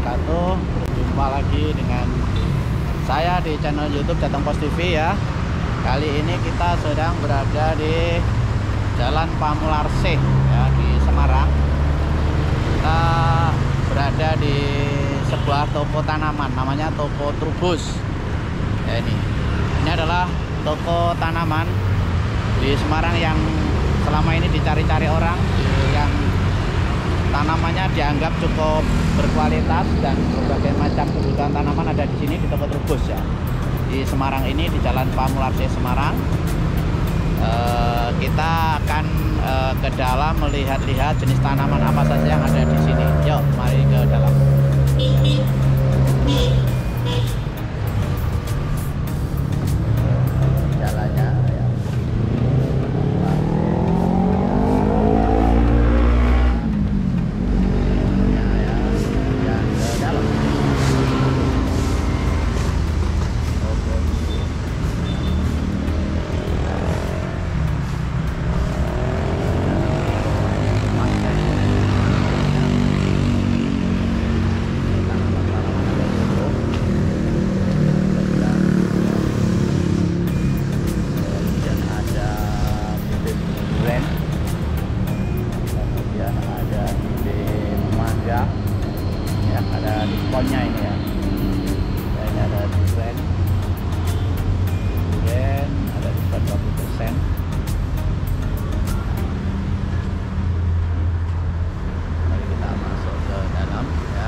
wabarakatuh. Berjumpa lagi dengan saya di channel YouTube Jateng Pos TV ya. Kali ini kita sedang berada di Jalan Pamularse ya, di Semarang. Kita berada di sebuah toko tanaman, namanya toko Trubus. Ya, ini adalah toko tanaman di Semarang yang selama ini dicari-cari orang, yang tanamannya dianggap cukup berkualitas dan berbagai macam kebutuhan tanaman ada di sini di toko Trubus ya. Di Semarang ini, di Jalan Pamularse Semarang. Kita akan ke dalam melihat-lihat jenis tanaman apa saja yang ada di sini. Yuk, mari ke dalam. Jalannya ya. Ada diskonnya ini ya. Ini ada durian, ada diskon 20%. Mari kita masuk ke dalam ya.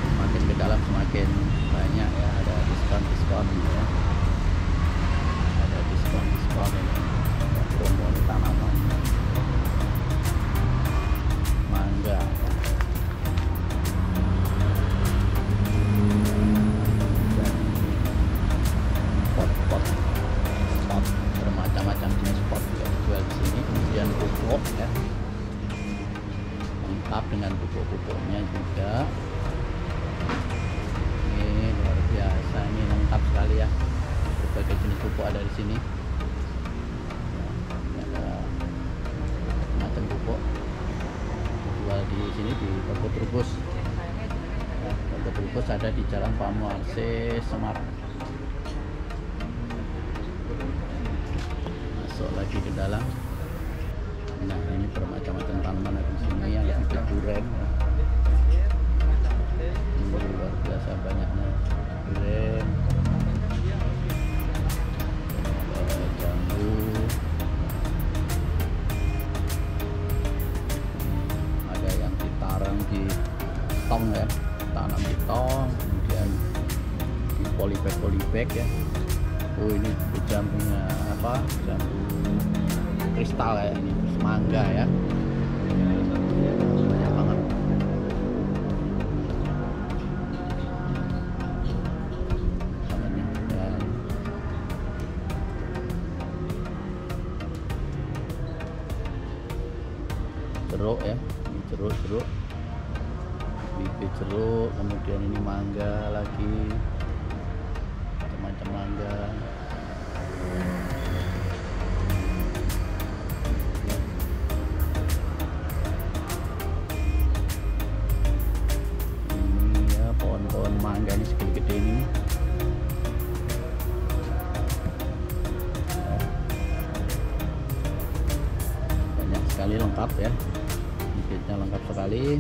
Semakin ke dalam semakin banyak ya, ada diskon ya. Diskon ini promo tanaman mangga dan pot bermacam-macam jenis pot juga dijual di sini. Kemudian pupuk ya, lengkap dengan pupuk-pupuknya juga. Ini luar biasa, ini lengkap sekali ya, berbagai jenis pupuk ada di sini. Jual di sini di toko Trubus. Toko Trubus ada di Jalan Pamularse Semarang. Masuk lagi ke dalam. Nah, ini bermacam-macam tanaman di sini, ada bibit durian. Ini luar biasa banyaknya durian. Jambu. Di tong ya, tanam di tong, kemudian di polybag ya. Oh, ini jambunya apa, jambu kristal ya, ini terus mangga ya, banyak banget. Dan jeruk ya, ini jeruk, bibit jeruk, kemudian ini mangga lagi, macam-macam mangga. Ini ya, pohon-pohon mangga ini segede-gede ini. Banyak sekali, lengkap ya, bibitnya lengkap sekali.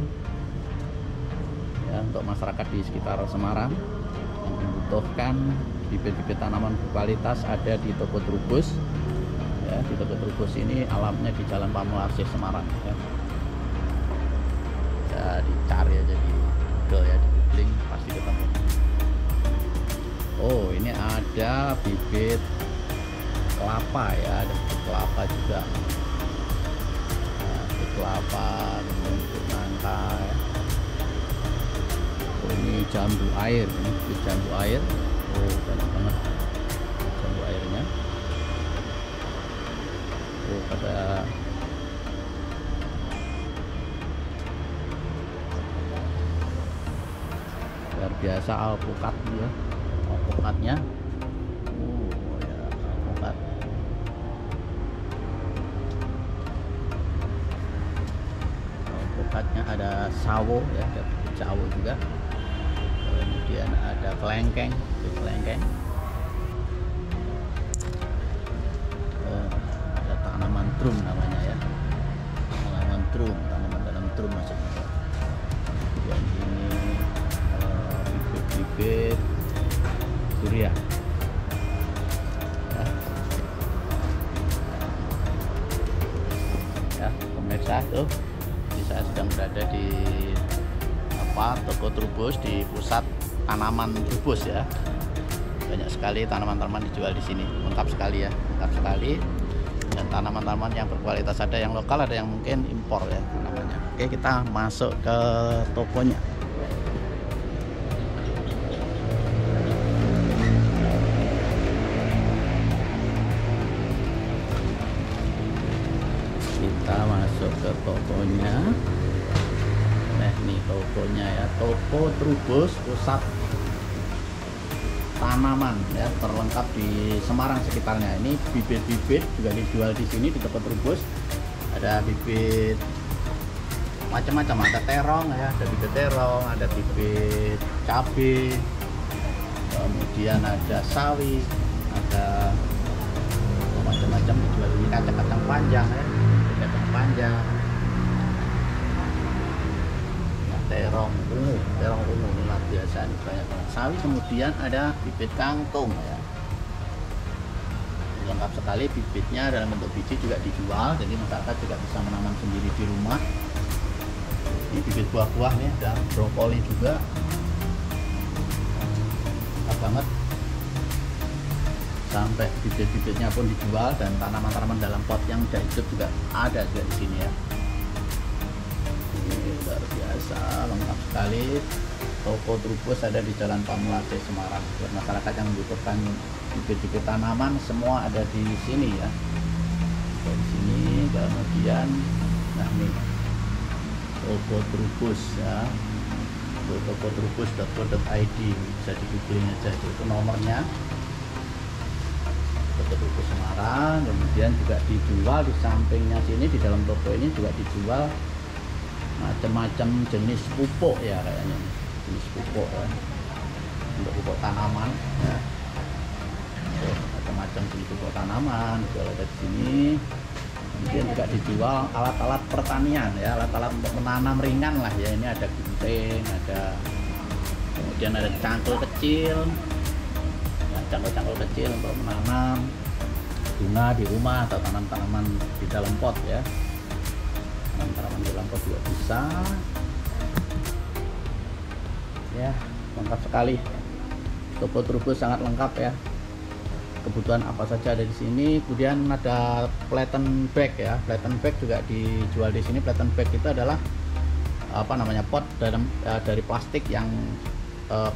Ya, untuk masyarakat di sekitar Semarang yang membutuhkan bibit-bibit tanaman berkualitas ada di toko Trubus ya. Di toko Trubus ini alamatnya di Jalan Pamularse Semarang ya. Ya, dicari aja di Google ya, di googling pasti ketemu. Oh, ini ada bibit kelapa ya, ada bibit kelapa juga. Nah, bibit kelapa, bibit nangka ya. Oh, ini jambu air, ini jambu air. Oh, banyak banget jambu airnya. Oh, pada luar biasa alpukat ya, alpukatnya. Oh ya, alpukat. masyarakatnya. Ada sawo ya, ada bibit sawo juga. Kemudian ada kelengkeng, ada tanaman drum namanya ya, tanaman dalam drum maksudnya. Kemudian ini bibit-bibit durian ya pemirsa. Tuh saya sedang berada di toko Trubus, di pusat tanaman Trubus ya. Banyak sekali tanaman-tanaman dijual di sini, lengkap sekali ya, lengkap sekali. Dan tanaman-tanaman yang berkualitas, ada yang lokal, ada yang mungkin impor ya namanya. Oke, kita masuk ke tokonya. Kita masuk ke tokonya. Nah, ini tokonya ya, toko Trubus pusat tanaman ya, terlengkap di Semarang sekitarnya. Ini bibit-bibit juga dijual di sini di toko Trubus. Ada bibit macam-macam, ada terong ya, ada bibit terong, ada bibit cabai, kemudian ada sawi, ada macam-macam dijual ini. Kacang-kacang panjang ya, kacang panjang, terong ungu luar biasa nih, banyak banget sawi. Kemudian ada bibit kangkung ya, lengkap sekali. Bibitnya dalam bentuk biji juga dijual, jadi masyarakat juga bisa menanam sendiri di rumah. Ini bibit buah-buah nih, ada brokoli juga, lengkap banget. Sampai bibit-bibitnya pun dijual, dan tanaman-tanaman dalam pot yang udah hidup juga ada juga di sini ya. Luar biasa, lengkap sekali. Toko Trubus ada di Jalan Pamularse, Semarang. Buat masyarakat yang membutuhkan bibit-bibit tanaman, semua ada di sini ya. Di sini, kemudian, nah ini Toko Trubus ya, tokotrubus.co.id, bisa di-googling aja, itu nomornya. Toko Trubus Semarang. Kemudian juga dijual di sampingnya sini, di dalam toko ini juga dijual macam-macam jenis pupuk ya, kayaknya jenis pupuk ya, untuk pupuk tanaman ya. Macam-macam jenis pupuk tanaman jual ada di sini. Kemudian juga dijual alat-alat pertanian ya, alat-alat untuk menanam ringan lah ya. Ini ada gunting, ada, kemudian ada cangkul kecil ya, cangkul kecil untuk menanam bunga di rumah atau tanaman-tanaman di dalam pot ya. Tanaman di dalam pot juga bisa ya, lengkap sekali. Toko Trubus sangat lengkap ya, kebutuhan apa saja ada di sini. Kemudian ada flatten bag ya, flatten bag juga dijual di sini. Flatten bag itu adalah apa namanya, pot dari plastik yang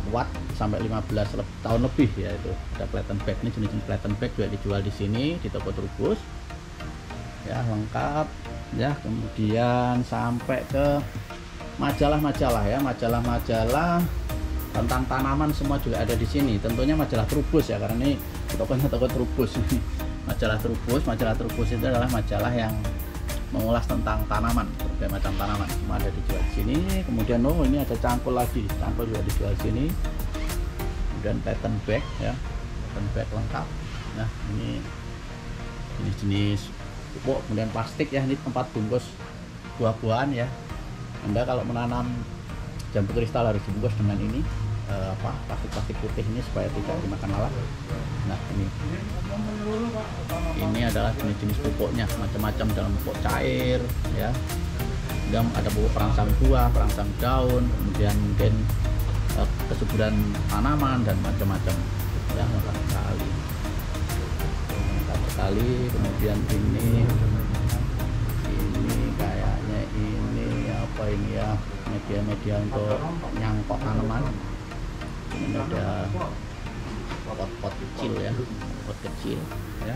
kuat sampai 15 tahun lebih ya. Itu ada flatten bag, ini jenis flatten bag juga dijual di sini di toko Trubus ya, lengkap ya. Kemudian sampai ke majalah-majalah ya, majalah-majalah tentang tanaman semua juga ada di sini. Tentunya majalah Trubus ya, karena ini tokonya toko Trubus. Majalah Trubus itu adalah majalah yang mengulas tentang tanaman, berbagai macam tanaman, semua ada dijual di sini. Kemudian ini ada cangkul lagi, cangkul juga dijual di sini. Kemudian pattern bag ya, pattern bag lengkap. Nah, ini jenis pupuk. Kemudian plastik ya, ini tempat bungkus buah-buahan ya. Anda kalau menanam jambu kristal harus dibungkus dengan ini plastik putih ini supaya tidak dimakan lalat. Nah, ini adalah jenis-jenis pupuknya, macam-macam dalam pupuk cair ya. Kemudian ada pupuk perangsang buah, perangsang daun, kemudian mungkin kesuburan tanaman dan macam-macam ya, lengkap sekali. Kemudian ini kayaknya ini apa ini ya, media-media untuk nyangkok tanaman. Ini ada pot kecil ya, pot kecil ya.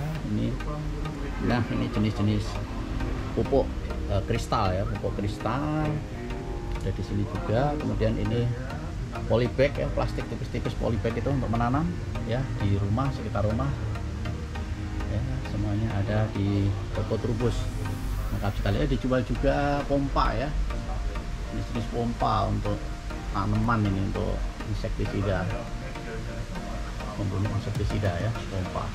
Nah ini jenis-jenis pupuk kristal ya, pupuk kristal ada di sini juga. Kemudian ini polybag ya, plastik tipis-tipis polybag itu untuk menanam ya di rumah, sekitar rumah ya. Semuanya ada di toko Trubus, lengkap sekali ya. Dijual juga pompa ya, jenis pompa untuk tanaman ini, untuk insektisida, membunuh insektisida ya, pompa.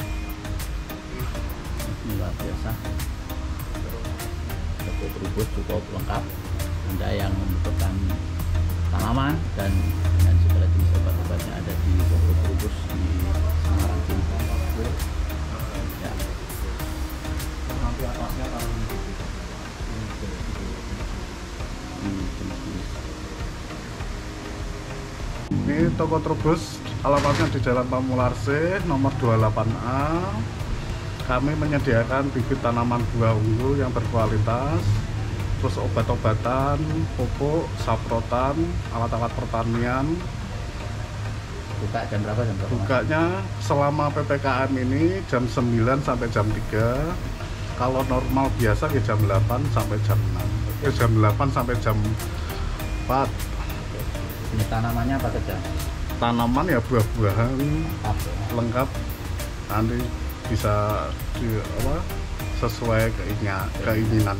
Ini luar biasa. Toko Trubus cukup lengkap, ada yang membutuhkan tanaman dan dengan segala jenis obat-obatnya ada di Toko Trubus di Semarang sini. Ya. Nanti atasnya kalau ini Toko Trubus, alamatnya di Jalan Pamularse nomor 28A. Kami menyediakan bibit tanaman buah unggul yang berkualitas, terus obat-obatan, pupuk, saprotan, alat-alat pertanian. Buka jam berapa? Bukanya selama PPKM ini jam 9 sampai jam 3. Kalau normal biasa ke jam 8 sampai jam 6. Jam 8 sampai jam 4. Ini tanamannya apa saja? Tanaman ya buah-buahan lengkap. Nanti bisa sesuai keinginan.